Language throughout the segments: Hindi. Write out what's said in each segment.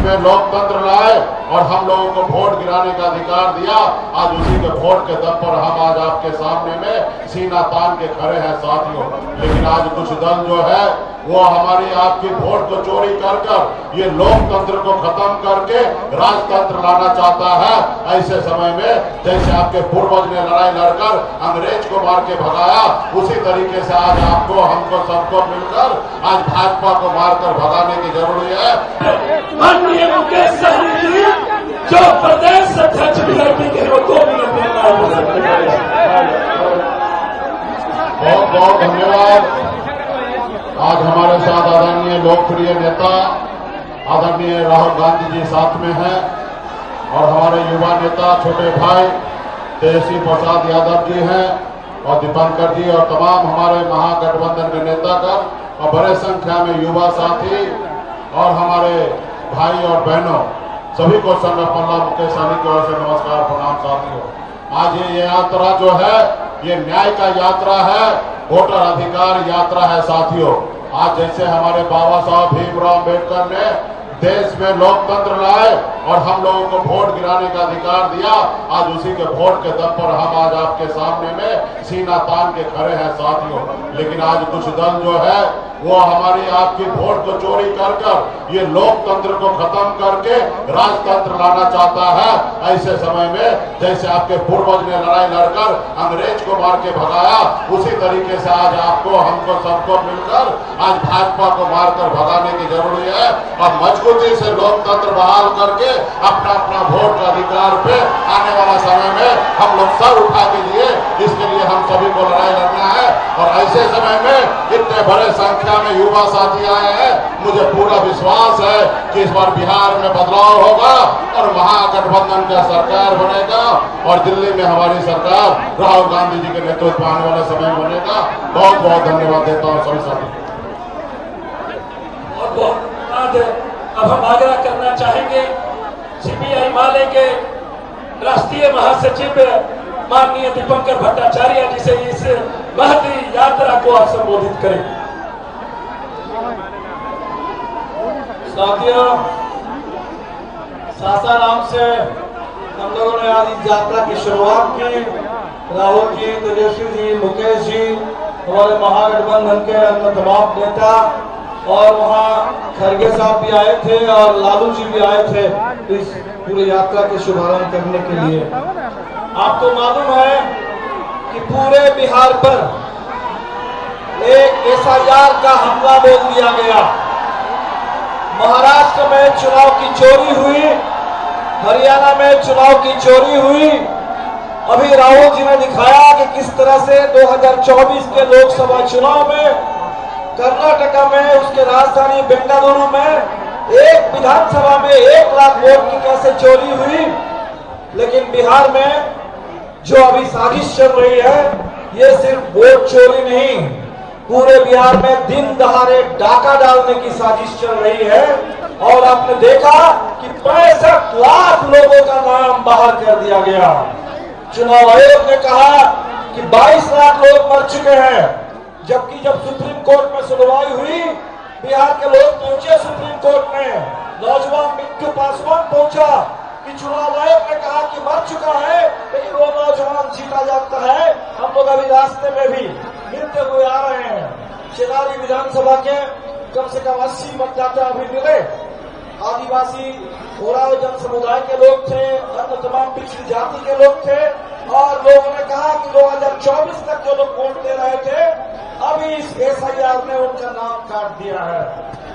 में लोकतंत्र लाए और हम लोगों को वोट गिराने का अधिकार दिया। आज उसी के वोट के दम पर हम आज आपके सामने में सीना तान के खड़े हैं साथियों। लेकिन आज कुछ दल जो है वो हमारी आपकी वोट को चोरी कर कर ये लोकतंत्र को खत्म करके राजतंत्र लाना चाहता है। ऐसे समय में जैसे आपके पूर्वज ने लड़ाई लड़कर अंग्रेज को मार के भगाया, उसी तरीके से आज आपको हमको सबको मिलकर आज भाजपा को मारकर भगाने की जरूरी है। माननीय मुकेश सहनी जी जो प्रदेश अध्यक्ष बीजेपी के 2 मिनट में बहुत बहुत धन्यवाद। आज हमारे साथ आदरणीय लोकप्रिय नेता आदरणीय राहुल गांधी जी साथ में हैं और हमारे युवा नेता छोटे भाई तेजस्वी प्रसाद यादव जी हैं और दीपंकर जी और तमाम हमारे महागठबंधन के नेतागण और बड़े संख्या में युवा साथी और हमारे भाई और बहनों सभी को संघ पल्ला मुकेश सहनी की ओर से नमस्कार प्रणाम साथियों। आज ये यात्रा जो है ये न्याय का यात्रा है, वोटर अधिकार यात्रा है साथियों। आज जैसे हमारे बाबा साहब भीमराव अम्बेडकर ने देश में लोकतंत्र लाए और हम लोगों को वोट गिराने का अधिकार दिया, आज उसी के वोट के दम पर हम आज आपके सामने में सीना तान के खड़े हैं साथियों। लेकिन आज कुछ दल जो है वो हमारी आपकी वोट को चोरी कर कर ये लोकतंत्र को खत्म करके राजतंत्र लाना चाहता है। ऐसे समय में जैसे आपके पूर्वज ने लड़ाई लड़कर अंग्रेज को मार के भगाया, उसी तरीके से आज आपको हमको सबको मिलकर आज भाजपा को मारकर भगाने की जरूरी है और मजबूती से लोकतंत्र बहाल करके अपना अपना वोट का अधिकार पे आने वाला समय में हम लोग सर उठा के लिए इसके लिए हम सभी को लड़ाई लड़ना है। और ऐसे समय में इतने बड़े संख्या में युवा साथी आए हैं, मुझे पूरा विश्वास है कि इस बार बिहार में बदलाव होगा और महागठबंधन का सरकार बनेगा और दिल्ली में हमारी सरकार राहुल गांधी जी के नेतृत्व में आने वाले समय बनेगा। बहुत बहुत धन्यवाद देता हूँ सभी साथी। अब हम आग्रह करना चाहेंगे सीपीआई माले के राष्ट्रीय महासचिव माननीय दीपंकर भट्टाचार्य जी से इस महती यात्रा को आप संबोधित करें। साथियों, सासाराम से हम लोगों ने आज इस यात्रा की शुरुआत की। राहुल जी, तेजस्वी जी, मुकेश जी, हमारे महागठबंधन के अन्य तमाम नेता और वहाँ खड़गे साहब भी आए थे और लालू जी भी आए थे इस पूरी यात्रा के शुभारंभ करने के लिए। आपको मालूम है कि पूरे बिहार पर एक एसआईआर का हमला बोल दिया गया। महाराष्ट्र में चुनाव की चोरी हुई, हरियाणा में चुनाव की चोरी हुई। अभी राहुल जी ने दिखाया कि किस तरह से 2024 के लोकसभा चुनाव में कर्नाटका में उसके राजधानी बेंगलुरु में एक विधानसभा में 1 लाख वोट की कैसे चोरी हुई। लेकिन बिहार में जो अभी साजिश चल रही है ये सिर्फ वोट चोरी नहीं, पूरे बिहार में दिन दहाड़े डाका डालने की साजिश चल रही है। और आपने देखा कि 65 लाख लोगों का नाम बाहर कर दिया गया। चुनाव आयोग ने कहा कि 22 लाख लोग मर चुके हैं, जबकि जब सुप्रीम कोर्ट में सुनवाई हुई बिहार के लोग पहुंचे सुप्रीम कोर्ट में, नौजवान मिट्टू पासवान पहुंचा कि चुनाव आयोग ने कहा कि मर चुका है लेकिन वो नौजवान जीता जाता है। हम लोग अभी रास्ते में भी मिलते हुए आ रहे हैं। चिरारी विधानसभा के कम से कम 80 मतदाता अभी मिले। आदिवासी ओराव जन समुदाय के लोग थे, अन्य तमाम पिछड़ी जाति के लोग थे और लोगों ने कहा कि 2024 तक जो लोग वोट दे रहे थे अभी इस एसआईआर ने उनका नाम काट दिया है,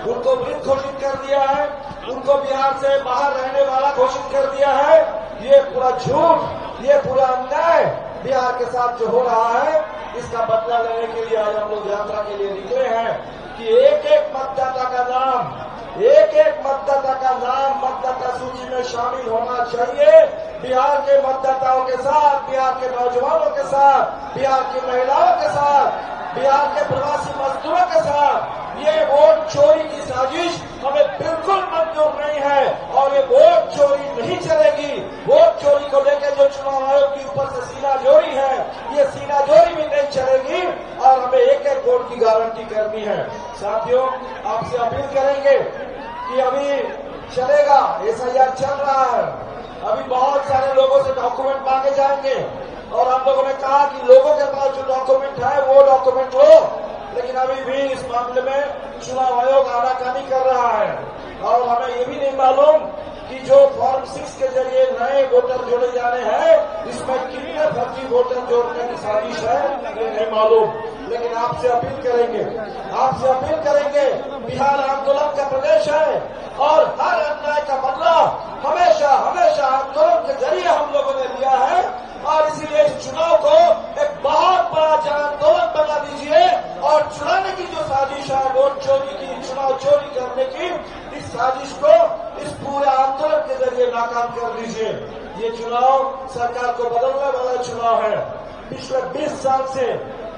उनको मृत घोषित कर दिया है, उनको बिहार से बाहर रहने वाला घोषित कर दिया है। ये पूरा झूठ, ये पूरा अन्याय बिहार के साथ जो हो रहा है इसका बदला लेने के लिए आज हम लोग यात्रा के लिए निकले हैं कि एक एक मतदाता का नाम मतदाता सूची में शामिल होना चाहिए। बिहार के मतदाताओं के साथ, बिहार के नौजवानों के साथ, बिहार की महिलाओं के साथ, बिहार के प्रवासी मजदूरों के साथ ये वोट चोरी की साजिश हमें बिल्कुल मंजूर नहीं है और ये वोट चोरी नहीं चलेगी। वोट चोरी को लेकर जो चुनाव आयोग के ऊपर से सीनाजोरी है, ये सीनाजोरी भी नहीं चलेगी और हमें एक एक वोट की गारंटी करनी है। साथियों, आपसे अपील करेंगे कि अभी चलेगा, एसआईआर चल रहा है। अभी बहुत सारे लोगों से डॉक्यूमेंट मांगे जाएंगे और हम लोगों ने कहा कि लोगों के पास जो डॉक्यूमेंट है वो डॉक्यूमेंट लो, लेकिन अभी भी इस मामले में चुनाव आयोग आनाकानी कर रहा है। और हमें ये भी नहीं मालूम कि जो फॉर्म 6 के जरिए नए वोटर जोड़े जाने हैं, इसमें कितने फर्जी वोटर जोड़ने की साजिश है ये नहीं मालूम। लेकिन आपसे अपील करेंगे, बिहार आंदोलन का प्रदेश है और हर अन्याय का बदला हमेशा आंदोलन के जरिए हम लोगों ने लिया है। और इसीलिए इस चुनाव को एक बहुत बड़ा जन आंदोलन बना दीजिए और चुराने की जो साजिश है, वोट चोरी की, चुनाव चोरी करने की, इस साजिश को इस पूरे आंदोलन के जरिए नाकाम कर दीजिए। ये चुनाव सरकार को बदलने वाला चुनाव है। पिछले 20 साल से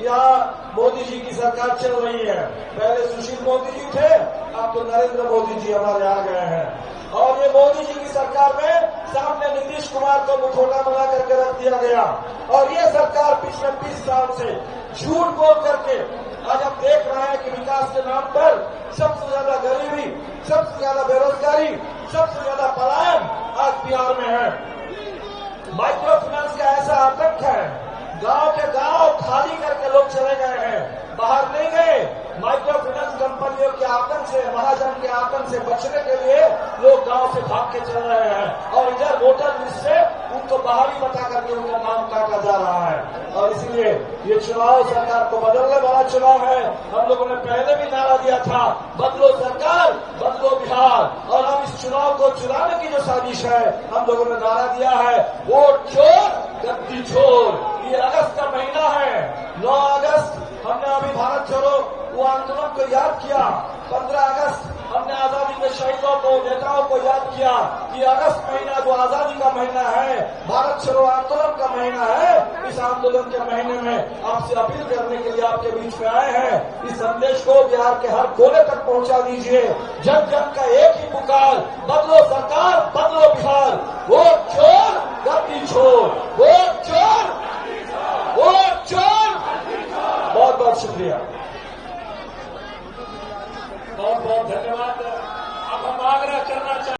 यहाँ मोदी जी की सरकार चल रही है। पहले सुशील मोदी जी थे, अब तो नरेंद्र मोदी जी हमारे आ गए हैं। और ये मोदी जी की सरकार में सामने नीतीश कुमार को मुखौटा बना करके रख दिया गया। और ये सरकार पिछले 20 साल से झूठ बोल करके आज हम देख रहे हैं कि विकास के नाम पर सबसे ज्यादा गरीबी, सबसे ज्यादा बेरोजगारी, सबसे ज्यादा पलायन आज बिहार में है। माइक्रो फाइनेंस का ऐसा आतंक है, गांव के गांव खाली करके लोग चले गए हैं, बाहर नहीं गए। माइक्रो फाइनेंस कंपनियों के आतंक से, महाजन के आतंक से बचने के लिए लोग गांव से भाग के चल रहे हैं और इधर वोटर लिस्ट से उनको बाहरी बता करके उनका नाम काटा जा रहा है। और इसीलिए ये चुनाव सरकार को बदलने वाला चुनाव है। हम लोगों ने पहले भी नारा दिया था, बदलो सरकार, बदलो बिहार। और हम इस चुनाव को चुराने की जो साजिश है, हम लोगों ने नारा दिया है, वोट चोर गद्दी छोड़। ये अगस्त का महीना है, 9 अगस्त हमने अभी भारत छोड़ो वो आंदोलन को याद किया, 15 अगस्त हमने आजादी के शहीदों को, नेताओं को याद किया। कि अगस्त महीना जो आजादी का महीना है, भारत छोड़ो आंदोलन का महीना है, इस आंदोलन के महीने में आपसे अपील करने के लिए आपके बीच में आए हैं। इस संदेश को बिहार के हर कोने तक पहुंचा दीजिए। जन जन का एक ही पुकार, बदलो सरकार, बदलो बिहार, वोट चोर गद्दी छोड़, वोट चोर, वोट चोर। बहुत बहुत शुक्रिया, बहुत बहुत धन्यवाद। अब हम आग्रह करना चाहते